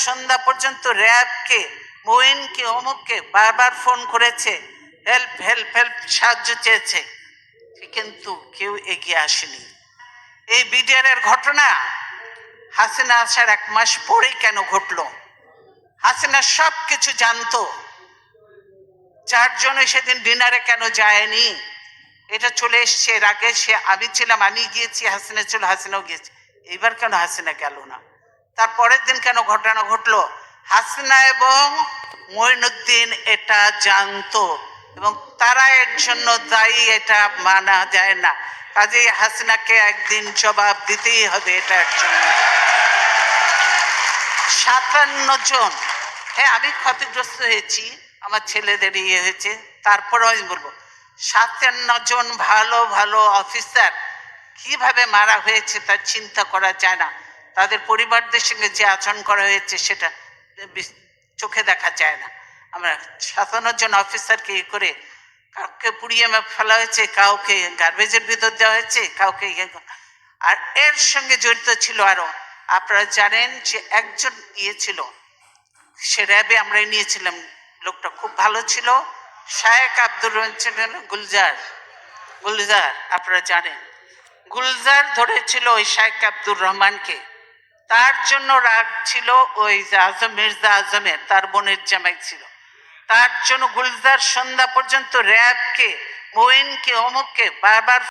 সন্ধ্যা পর্যন্ত র্যাবকে, মঈনকে, অমুককে বারবার ফোন করেছে, হেল্প হেল্প হেল্প, সাহায্য চেয়েছে, কিন্তু কেউ এগিয়ে আসেনি। এই বিডিআরের ঘটনা হাসিনা আসার 1 মাস পরেই কেন ঘটলো? হাসিনা সব কিছু জানতো, যার জন্য সেদিন ডিনারে কেন যায়নি? এটা চলে এসছে এর আগে, আমি ছিলাম, আমি গিয়েছি, হাসিনা ছিল, হাসিনাও গিয়েছে, এইবার কেন হাসিনা গেল না? তার পরের দিন কেন ঘটনা ঘটলো? হাসিনা এবং মঈনুদ্দিন এটা জানতো এবং তারা এর জন্য দায়ী, এটা মানা যায় না। কাজেই হাসিনাকে একদিন জবাব দিতেই হবে এটার জন্য। 57 জন, হ্যাঁ আমি ক্ষতিগ্রস্ত হয়েছি, আমার ছেলেদের ইয়ে হয়েছে, তারপরেও আমি বলবো 57 জন ভালো ভালো অফিসার কিভাবে মারা হয়েছে তার চিন্তা করা যায় না। তাদের পরিবারদের সঙ্গে যে আচরণ করা হয়েছে সেটা চোখে দেখা যায় না। আমরা 57 জন অফিসারকে ইয়ে করে কাউকে পুড়িয়ে ফেলা হয়েছে, কাউকে গার্বেজের ভিতর দেওয়া হয়েছে, কাউকে আর এর সঙ্গে জড়িত ছিল আরো, আপনারা জানেন যে একজন ইয়ে ছিল, সে র্যাবে আমরা নিয়েছিলাম, লোকটা খুব ভালো ছিল, শায়েক আব্দুর রহমান গুলজার, আপনারা জানেন গুলজার ধরেছিল ওই শায়েক আব্দুর রহমানকে, তার জন্য রাগ ছিল ওই আজম, মির্জা আজমের, তার বোনের জামাই ছিল, তার জন্য গুলজার সন্ধ্যা পর্যন্ত র্যাবকে, মঈনকে, অমুককে বারবার